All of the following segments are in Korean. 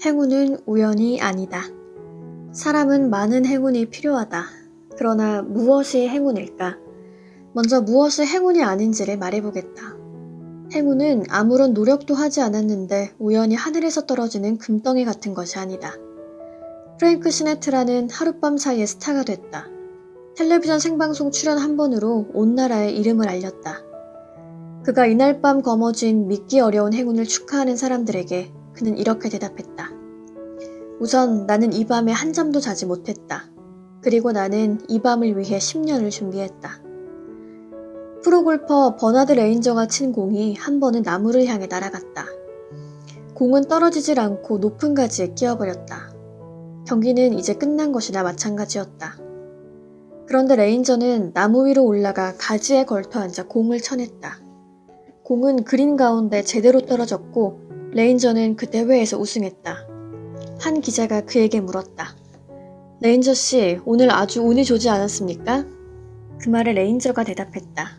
행운은 우연이 아니다. 사람은 많은 행운이 필요하다. 그러나 무엇이 행운일까? 먼저 무엇이 행운이 아닌지를 말해보겠다. 행운은 아무런 노력도 하지 않았는데 우연히 하늘에서 떨어지는 금덩이 같은 것이 아니다. 프랭크 시네트라는 하룻밤 사이에 스타가 됐다. 텔레비전 생방송 출연 한 번으로 온 나라에 이름을 알렸다. 그가 이날 밤 거머쥔 믿기 어려운 행운을 축하하는 사람들에게 그는 이렇게 대답했다. 우선 나는 이 밤에 한 잠도 자지 못했다. 그리고 나는 이 밤을 위해 10년을 준비했다. 프로골퍼 버나드 레인저가 친 공이 한 번은 나무를 향해 날아갔다. 공은 떨어지질 않고 높은 가지에 끼어버렸다. 경기는 이제 끝난 것이나 마찬가지였다. 그런데 레인저는 나무 위로 올라가 가지에 걸터 앉아 공을 쳐냈다. 공은 그린 가운데 제대로 떨어졌고 레인저는 그 대회에서 우승했다. 한 기자가 그에게 물었다. 레인저 씨, 오늘 아주 운이 좋지 않았습니까? 그 말에 레인저가 대답했다.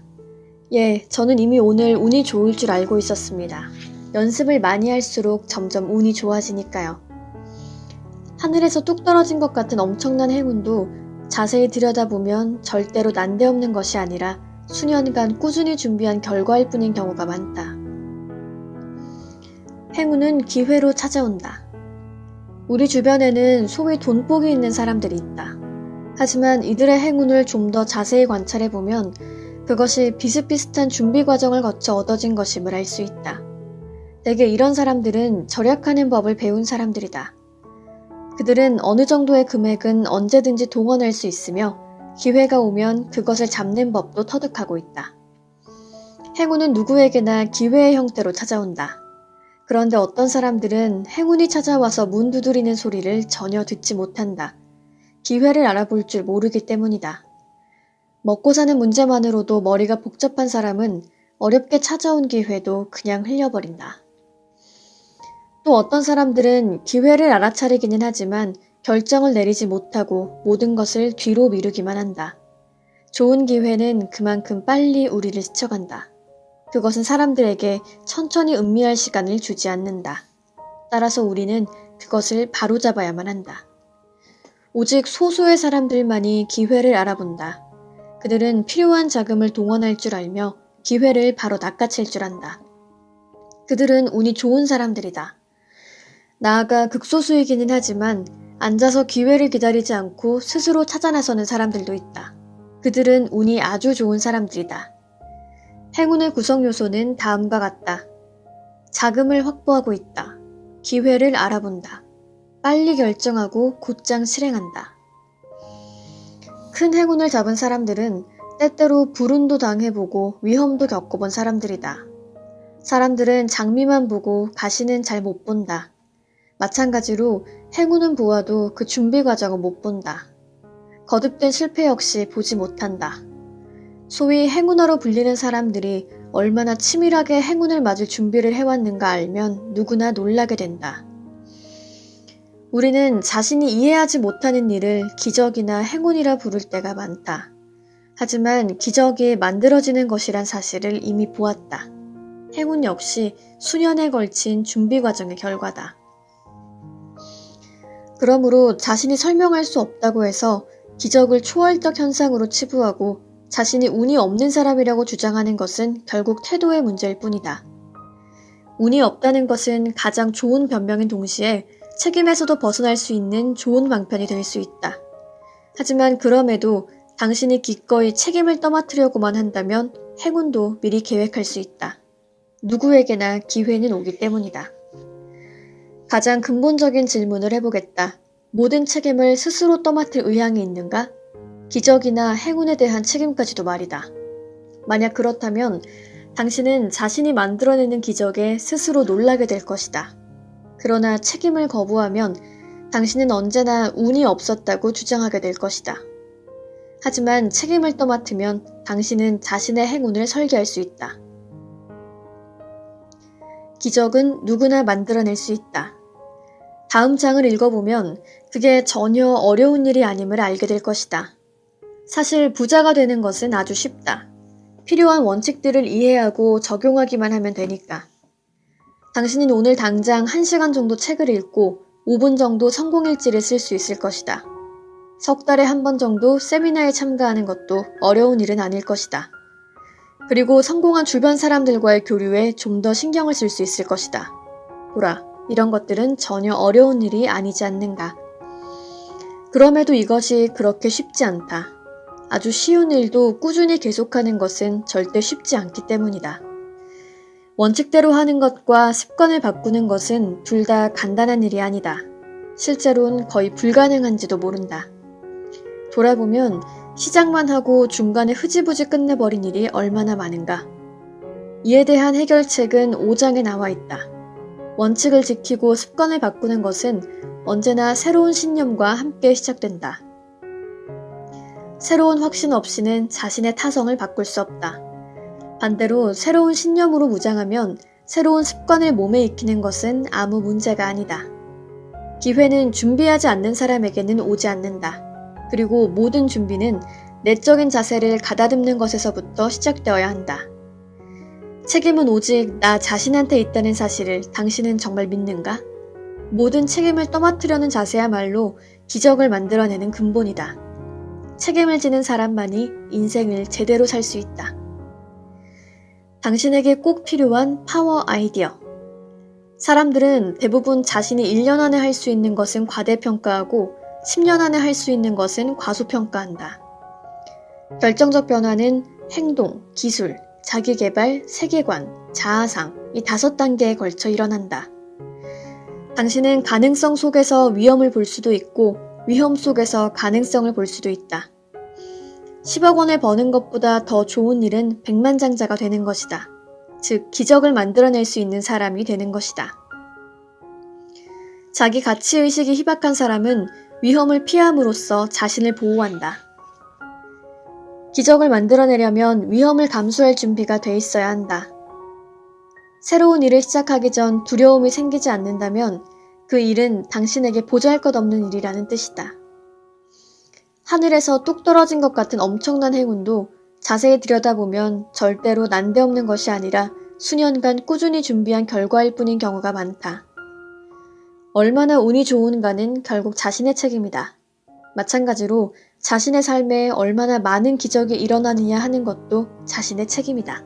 예, 저는 이미 오늘 운이 좋을 줄 알고 있었습니다. 연습을 많이 할수록 점점 운이 좋아지니까요. 하늘에서 뚝 떨어진 것 같은 엄청난 행운도 자세히 들여다보면 절대로 난데없는 것이 아니라 수년간 꾸준히 준비한 결과일 뿐인 경우가 많다. 행운은 기회로 찾아온다. 우리 주변에는 소위 돈복이 있는 사람들이 있다. 하지만 이들의 행운을 좀 더 자세히 관찰해보면 그것이 비슷비슷한 준비 과정을 거쳐 얻어진 것임을 알 수 있다. 대개 이런 사람들은 절약하는 법을 배운 사람들이다. 그들은 어느 정도의 금액은 언제든지 동원할 수 있으며 기회가 오면 그것을 잡는 법도 터득하고 있다. 행운은 누구에게나 기회의 형태로 찾아온다. 그런데 어떤 사람들은 행운이 찾아와서 문 두드리는 소리를 전혀 듣지 못한다. 기회를 알아볼 줄 모르기 때문이다. 먹고 사는 문제만으로도 머리가 복잡한 사람은 어렵게 찾아온 기회도 그냥 흘려버린다. 또 어떤 사람들은 기회를 알아차리기는 하지만 결정을 내리지 못하고 모든 것을 뒤로 미루기만 한다. 좋은 기회는 그만큼 빨리 우리를 스쳐간다. 그것은 사람들에게 천천히 음미할 시간을 주지 않는다. 따라서 우리는 그것을 바로잡아야만 한다. 오직 소수의 사람들만이 기회를 알아본다. 그들은 필요한 자금을 동원할 줄 알며 기회를 바로 낚아챌 줄 안다. 그들은 운이 좋은 사람들이다. 나아가 극소수이기는 하지만 앉아서 기회를 기다리지 않고 스스로 찾아 나서는 사람들도 있다. 그들은 운이 아주 좋은 사람들이다. 행운의 구성 요소는 다음과 같다. 자금을 확보하고 있다. 기회를 알아본다. 빨리 결정하고 곧장 실행한다. 큰 행운을 잡은 사람들은 때때로 불운도 당해보고 위험도 겪어본 사람들이다. 사람들은 장미만 보고 가시는 잘 못 본다. 마찬가지로 행운은 보아도 그 준비 과정은 못 본다. 거듭된 실패 역시 보지 못한다. 소위 행운아로 불리는 사람들이 얼마나 치밀하게 행운을 맞을 준비를 해왔는가 알면 누구나 놀라게 된다. 우리는 자신이 이해하지 못하는 일을 기적이나 행운이라 부를 때가 많다. 하지만 기적이 만들어지는 것이란 사실을 이미 보았다. 행운 역시 수년에 걸친 준비 과정의 결과다. 그러므로 자신이 설명할 수 없다고 해서 기적을 초월적 현상으로 치부하고 자신이 운이 없는 사람이라고 주장하는 것은 결국 태도의 문제일 뿐이다. 운이 없다는 것은 가장 좋은 변명인 동시에 책임에서도 벗어날 수 있는 좋은 방편이 될 수 있다. 하지만 그럼에도 당신이 기꺼이 책임을 떠맡으려고만 한다면 행운도 미리 계획할 수 있다. 누구에게나 기회는 오기 때문이다. 가장 근본적인 질문을 해보겠다. 모든 책임을 스스로 떠맡을 의향이 있는가? 기적이나 행운에 대한 책임까지도 말이다. 만약 그렇다면 당신은 자신이 만들어내는 기적에 스스로 놀라게 될 것이다. 그러나 책임을 거부하면 당신은 언제나 운이 없었다고 주장하게 될 것이다. 하지만 책임을 떠맡으면 당신은 자신의 행운을 설계할 수 있다. 기적은 누구나 만들어낼 수 있다. 다음 장을 읽어보면 그게 전혀 어려운 일이 아님을 알게 될 것이다. 사실 부자가 되는 것은 아주 쉽다. 필요한 원칙들을 이해하고 적용하기만 하면 되니까. 당신은 오늘 당장 1시간 정도 책을 읽고 5분 정도 성공일지를 쓸 수 있을 것이다. 석 달에 한 번 정도 세미나에 참가하는 것도 어려운 일은 아닐 것이다. 그리고 성공한 주변 사람들과의 교류에 좀 더 신경을 쓸 수 있을 것이다. 보라, 이런 것들은 전혀 어려운 일이 아니지 않는가. 그럼에도 이것이 그렇게 쉽지 않다. 아주 쉬운 일도 꾸준히 계속하는 것은 절대 쉽지 않기 때문이다. 원칙대로 하는 것과 습관을 바꾸는 것은 둘 다 간단한 일이 아니다. 실제로는 거의 불가능한지도 모른다. 돌아보면 시작만 하고 중간에 흐지부지 끝내버린 일이 얼마나 많은가. 이에 대한 해결책은 5장에 나와 있다. 원칙을 지키고 습관을 바꾸는 것은 언제나 새로운 신념과 함께 시작된다. 새로운 확신 없이는 자신의 타성을 바꿀 수 없다. 반대로 새로운 신념으로 무장하면 새로운 습관을 몸에 익히는 것은 아무 문제가 아니다. 기회는 준비하지 않는 사람에게는 오지 않는다. 그리고 모든 준비는 내적인 자세를 가다듬는 것에서부터 시작되어야 한다. 책임은 오직 나 자신한테 있다는 사실을 당신은 정말 믿는가? 모든 책임을 떠맡으려는 자세야말로 기적을 만들어내는 근본이다. 책임을 지는 사람만이 인생을 제대로 살 수 있다. 당신에게 꼭 필요한 파워 아이디어. 사람들은 대부분 자신이 1년 안에 할 수 있는 것은 과대평가하고 10년 안에 할 수 있는 것은 과소평가한다. 결정적 변화는 행동, 기술, 자기개발, 세계관, 자아상 이 5단계에 걸쳐 일어난다. 당신은 가능성 속에서 위험을 볼 수도 있고 위험 속에서 가능성을 볼 수도 있다. 10억 원을 버는 것보다 더 좋은 일은 백만장자가 되는 것이다. 즉, 기적을 만들어낼 수 있는 사람이 되는 것이다. 자기 가치의식이 희박한 사람은 위험을 피함으로써 자신을 보호한다. 기적을 만들어내려면 위험을 감수할 준비가 돼 있어야 한다. 새로운 일을 시작하기 전 두려움이 생기지 않는다면 그 일은 당신에게 보잘것없는 일이라는 뜻이다. 하늘에서 뚝 떨어진 것 같은 엄청난 행운도 자세히 들여다보면 절대로 난데없는 것이 아니라 수년간 꾸준히 준비한 결과일 뿐인 경우가 많다. 얼마나 운이 좋은가는 결국 자신의 책임이다. 마찬가지로 자신의 삶에 얼마나 많은 기적이 일어나느냐 하는 것도 자신의 책임이다.